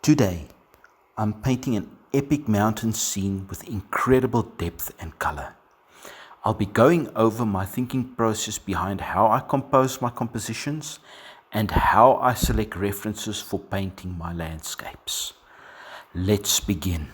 Today, I'm painting an epic mountain scene with incredible depth and color. I'll be going over my thinking process behind how I compose my compositions and how I select references for painting my landscapes. Let's begin.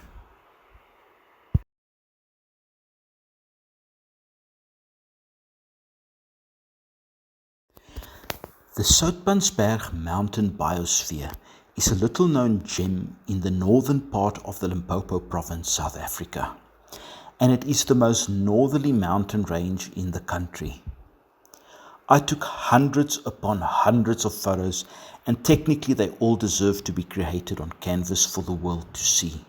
The Soutpansberg mountain biosphere is a little-known gem in the northern part of the Limpopo province, South Africa, and it is the most northerly mountain range in the country. I took hundreds upon hundreds of photos, and technically they all deserve to be created on canvas for the world to see.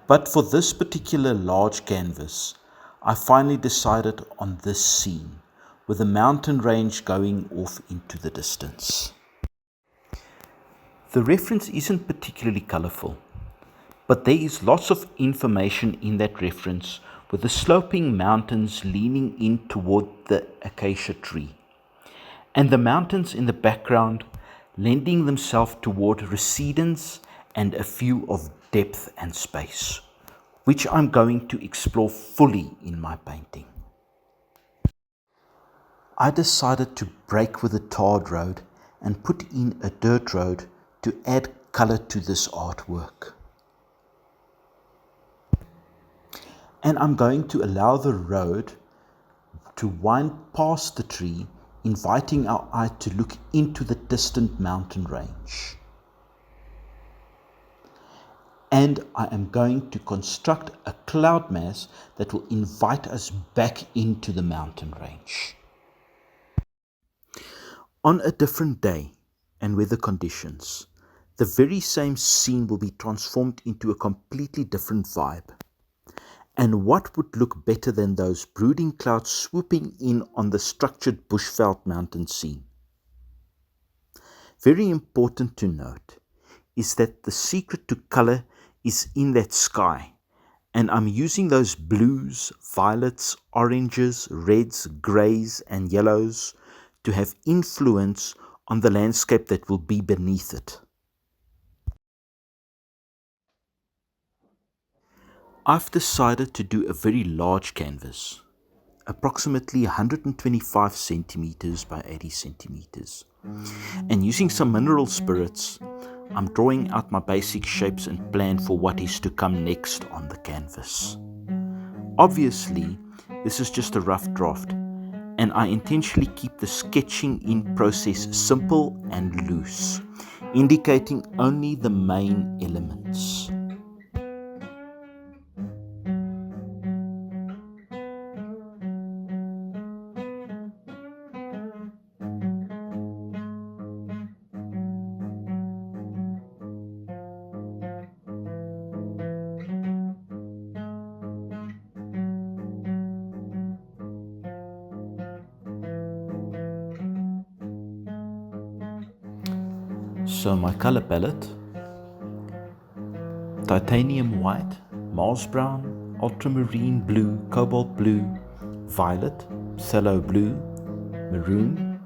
But for this particular large canvas, I finally decided on this scene, with the mountain range going off into the distance. The reference isn't particularly colorful, but there is lots of information in that reference, with the sloping mountains leaning in toward the acacia tree, and the mountains in the background lending themselves toward recedence and a view of depth and space, which I'm going to explore fully in my painting. I decided to break with the tarred road and put in a dirt road to add color to this artwork. And I'm going to allow the road to wind past the tree, inviting our eye to look into the distant mountain range. And I am going to construct a cloud mass that will invite us back into the mountain range. On a different day and weather conditions, the very same scene will be transformed into a completely different vibe. And what would look better than those brooding clouds swooping in on the structured bushveld mountain scene? Very important to note is that the secret to color is in that sky, and I'm using those blues, violets, oranges, reds, greys and yellows to have influence on the landscape that will be beneath it. I've decided to do a very large canvas, approximately 125 centimeters by 80 centimeters. And using some mineral spirits, I'm drawing out my basic shapes and plan for what is to come next on the canvas. Obviously, this is just a rough draft, and I intentionally keep the sketching in process simple and loose, indicating only the main elements. So my color palette: titanium white, Mars brown, ultramarine blue, cobalt blue, violet, phthalo blue, maroon,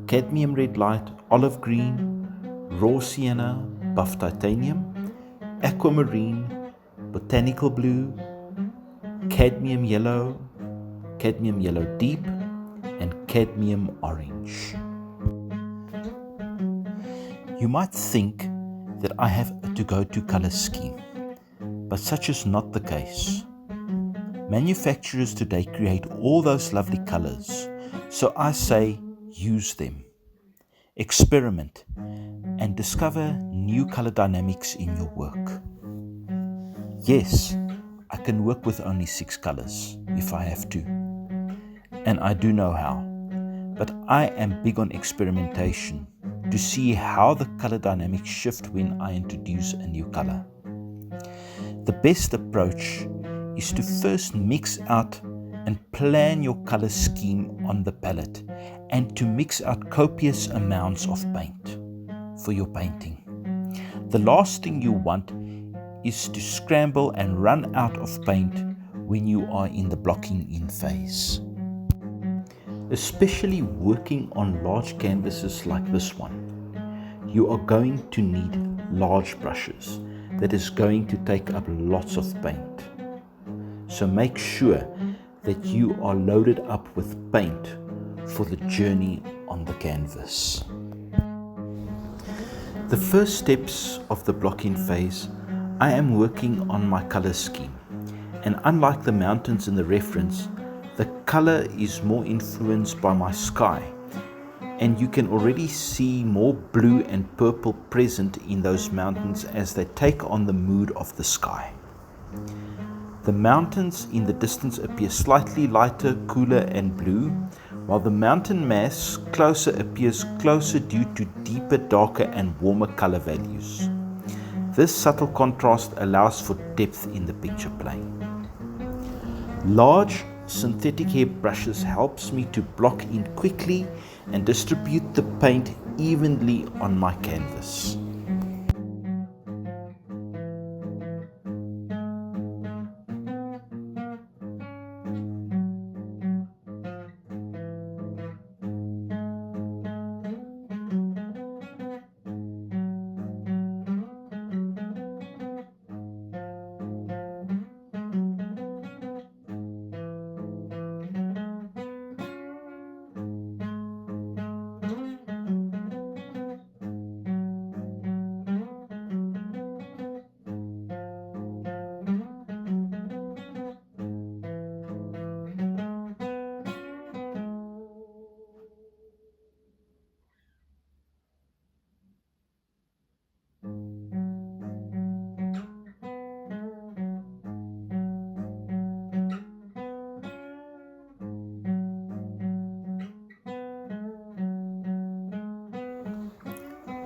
cadmium red light, olive green, raw sienna, buff titanium, aquamarine, botanical blue, cadmium yellow deep, and cadmium orange. You might think that I have a to-go-to color scheme, but such is not the case. Manufacturers today create all those lovely colors, so I say use them, experiment, and discover new color dynamics in your work. Yes, I can work with only 6 colors if I have to, and I do know how, but I am big on experimentation to see how the color dynamics shift when I introduce a new color. The best approach is to first mix out and plan your color scheme on the palette, and to mix out copious amounts of paint for your painting. The last thing you want is to scramble and run out of paint when you are in the blocking in phase. Especially working on large canvases like this one, you are going to need large brushes that is going to take up lots of paint. So make sure that you are loaded up with paint for the journey on the canvas. The first steps of the block-in phase, I am working on my color scheme, and unlike the mountains in the reference, the color is more influenced by my sky, and you can already see more blue and purple present in those mountains as they take on the mood of the sky. The mountains in the distance appear slightly lighter, cooler and blue, while the mountain mass closer appears closer due to deeper, darker and warmer color values. This subtle contrast allows for depth in the picture plane. Large synthetic hair brushes helps me to block in quickly and distribute the paint evenly on my canvas.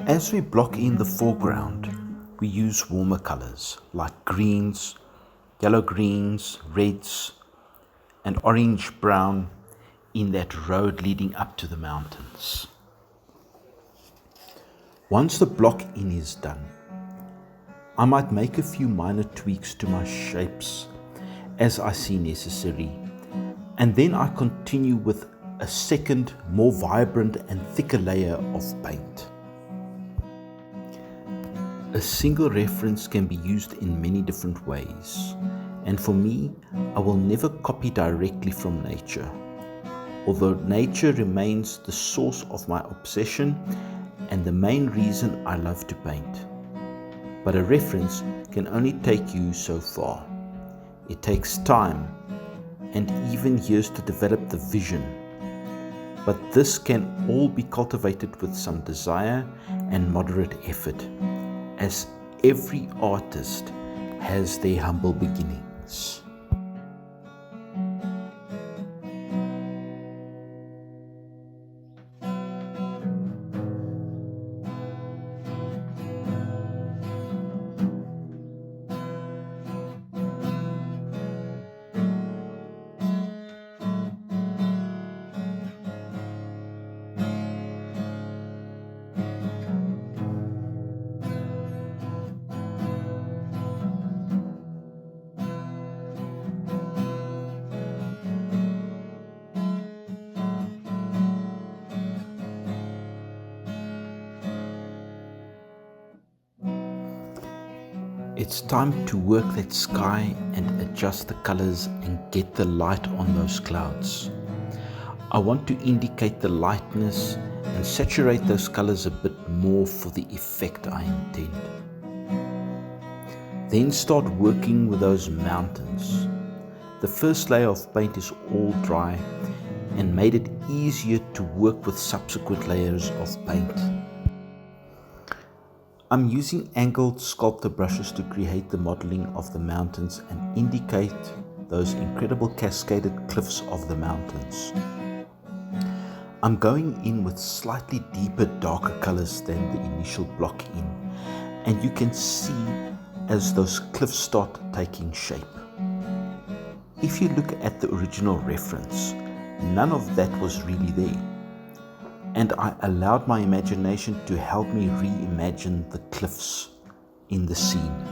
As we block in the foreground, we use warmer colors like greens, yellow greens, reds, and orange brown in that road leading up to the mountains. Once the block in is done, I might make a few minor tweaks to my shapes as I see necessary, and then I continue with a second, more vibrant and thicker layer of paint. A single reference can be used in many different ways, and for me, I will never copy directly from nature, although nature remains the source of my obsession and the main reason I love to paint. But a reference can only take you so far. It takes time and even years to develop the vision, but this can all be cultivated with some desire and moderate effort, as every artist has their humble beginnings. It's time to work that sky and adjust the colors and get the light on those clouds. I want to indicate the lightness and saturate those colors a bit more for the effect I intend. Then start working with those mountains. The first layer of paint is all dry and made it easier to work with subsequent layers of paint. I'm using angled sculptor brushes to create the modeling of the mountains and indicate those incredible cascaded cliffs of the mountains. I'm going in with slightly deeper, darker colors than the initial block in, and you can see as those cliffs start taking shape. If you look at the original reference, none of that was really there, and I allowed my imagination to help me reimagine the cliffs in the scene.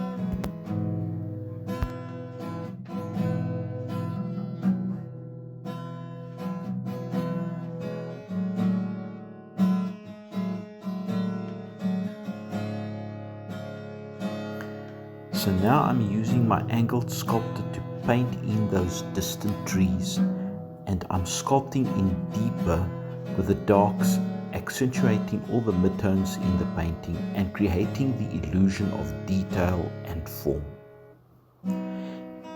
So now I'm using my angled sculptor to paint in those distant trees, and I'm sculpting in deeper with the darks, accentuating all the midtones in the painting and creating the illusion of detail and form.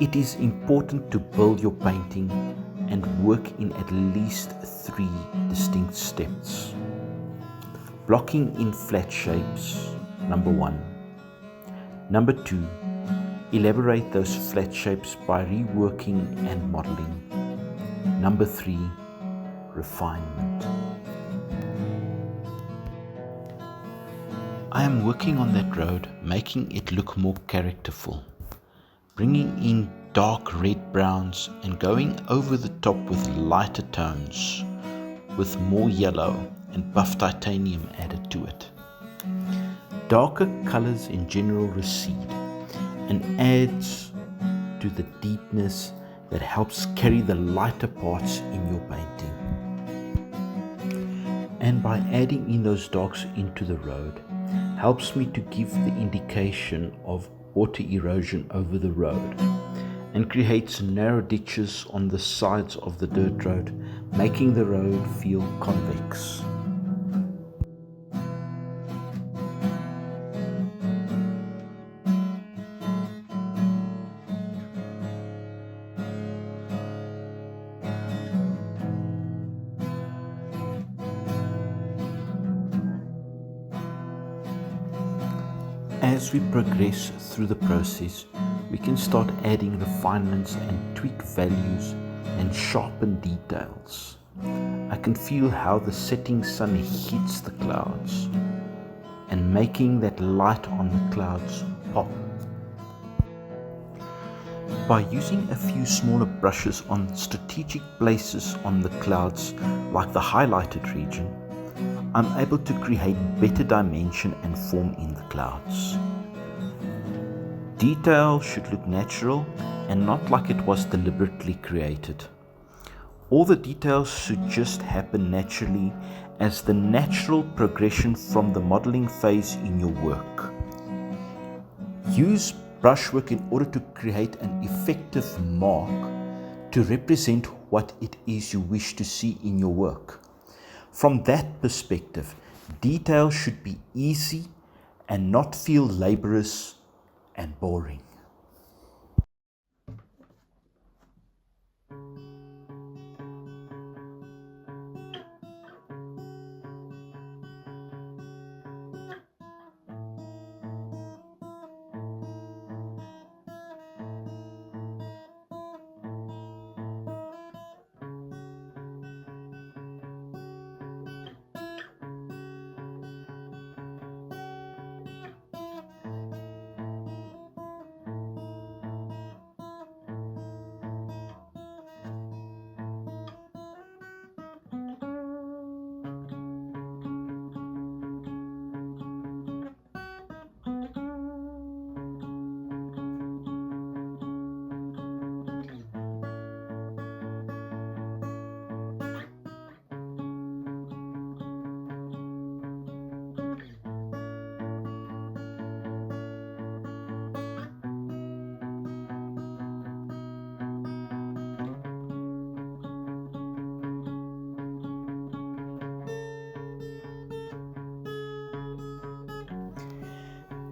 It is important to build your painting and work in at least 3 distinct steps. Blocking in flat shapes, number 1. Number 2, elaborate those flat shapes by reworking and modeling. Number 3, refinement. I am working on that road, making it look more characterful, bringing in dark red browns and going over the top with lighter tones, with more yellow and buff titanium added to it. Darker colors in general recede and adds to the deepness that helps carry the lighter parts in your painting. And by adding in those darks into the road, helps me to give the indication of water erosion over the road and creates narrow ditches on the sides of the dirt road, making the road feel convex. As we progress through the process, we can start adding refinements and tweak values and sharpen details. I can feel how the setting sun hits the clouds and making that light on the clouds pop. By using a few smaller brushes on strategic places on the clouds, like the highlighted region, I'm able to create better dimension and form in the clouds. Detail should look natural and not like it was deliberately created. All the details should just happen naturally as the natural progression from the modeling phase in your work. Use brushwork in order to create an effective mark to represent what it is you wish to see in your work. From that perspective, detail should be easy and not feel laborious and boring.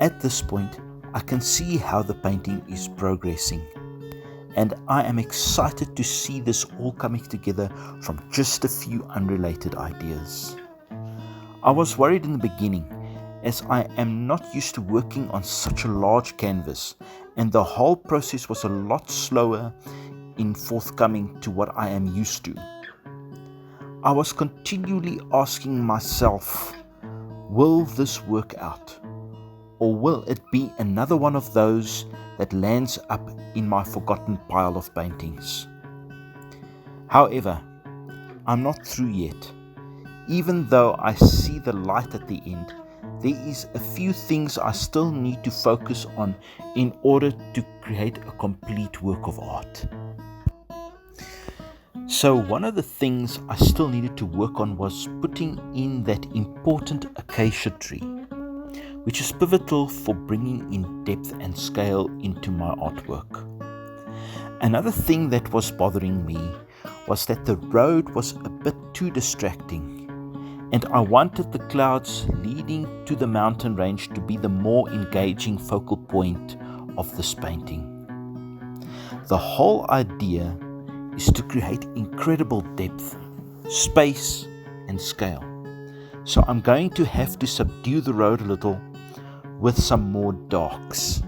At this point, I can see how the painting is progressing, and I am excited to see this all coming together from just a few unrelated ideas. I was worried in the beginning, as I am not used to working on such a large canvas, and the whole process was a lot slower in forthcoming to what I am used to. I was continually asking myself, will this work out? Or will it be another one of those that lands up in my forgotten pile of paintings? However, I'm not through yet. Even though I see the light at the end, there is a few things I still need to focus on in order to create a complete work of art. So one of the things I still needed to work on was putting in that important acacia tree. which is pivotal for bringing in depth and scale into my artwork. Another thing that was bothering me was that the road was a bit too distracting, and I wanted the clouds leading to the mountain range to be the more engaging focal point of this painting. The whole idea is to create incredible depth, space, and scale. So I'm going to have to subdue the road a little with some more darks.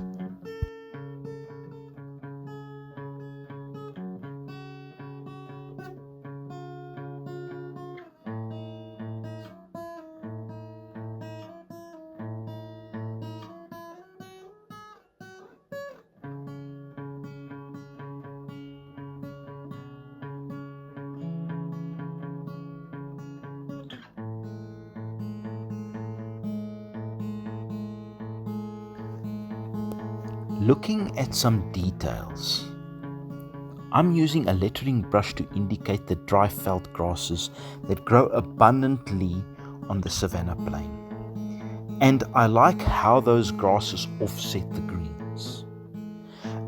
Looking at some details, I'm using a lettering brush to indicate the dry veld grasses that grow abundantly on the savanna plain. And I like how those grasses offset the greens.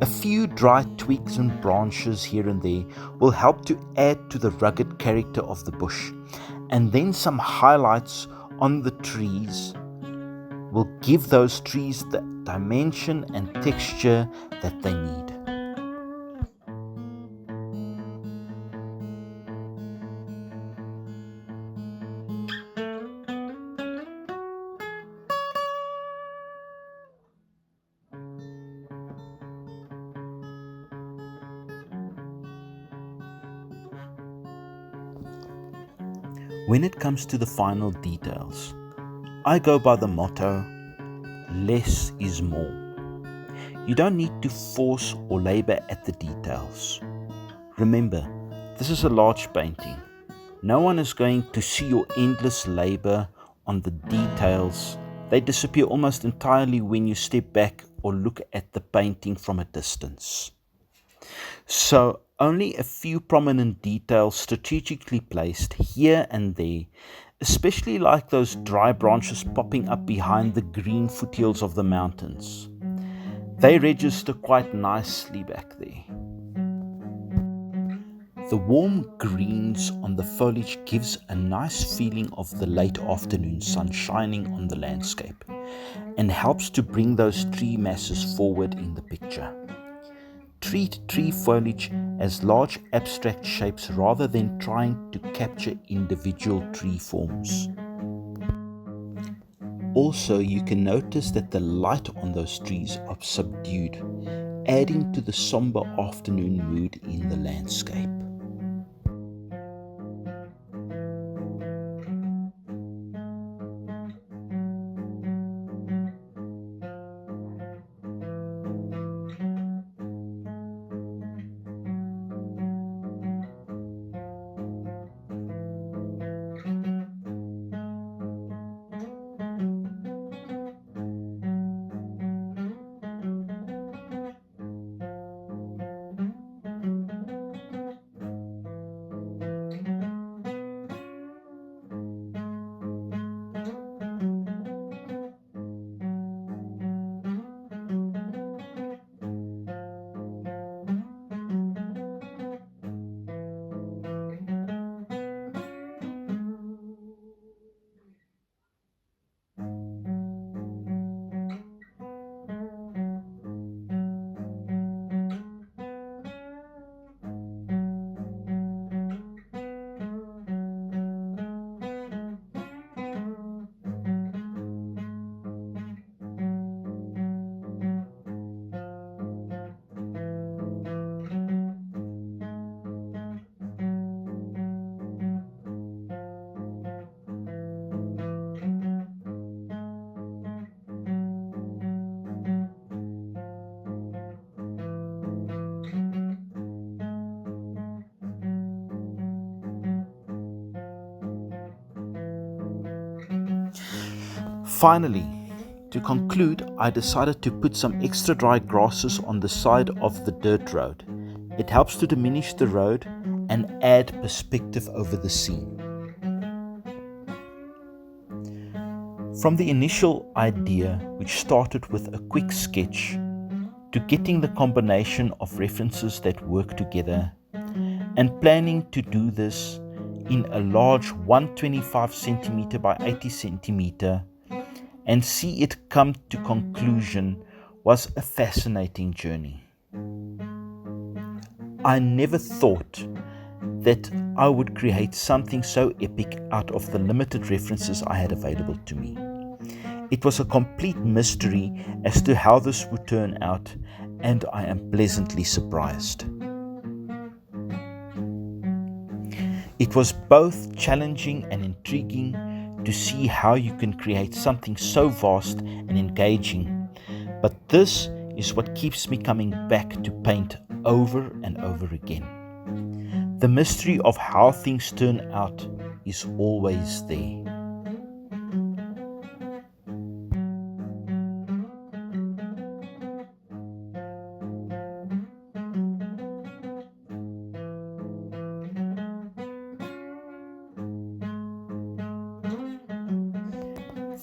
A few dry twigs and branches here and there will help to add to the rugged character of the bush, and then some highlights on the trees will give those trees the dimension and texture that they need. When it comes to the final details, I go by the motto, less is more. You don't need to force or labor at the details. Remember, this is a large painting. No one is going to see your endless labor on the details. They disappear almost entirely when you step back or look at the painting from a distance. So only a few prominent details strategically placed here and there, especially like those dry branches popping up behind the green foothills of the mountains. They register quite nicely back there. The warm greens on the foliage gives a nice feeling of the late afternoon sun shining on the landscape and helps to bring those tree masses forward in the picture. Treat tree foliage as large abstract shapes rather than trying to capture individual tree forms. Also, you can notice that the light on those trees are subdued, adding to the somber afternoon mood in the landscape. Finally, to conclude, I decided to put some extra dry grasses on the side of the dirt road. It helps to diminish the road and add perspective over the scene. From the initial idea, which started with a quick sketch, to getting the combination of references that work together, and planning to do this in a large 125 centimeter by 80 centimeter and see it come to conclusion, was a fascinating journey. I never thought that I would create something so epic out of the limited references I had available to me. It was a complete mystery as to how this would turn out, and I am pleasantly surprised. It was both challenging and intriguing to see how you can create something so vast and engaging, but this is what keeps me coming back to paint over and over again. The mystery of how things turn out is always there.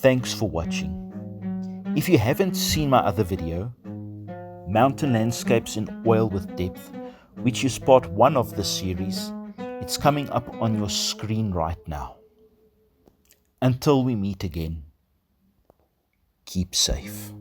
Thanks for watching. If you haven't seen my other video, Mountain Landscapes in Oil with Depth, which is part 1 of this series, it's coming up on your screen right now. Until we meet again, keep safe.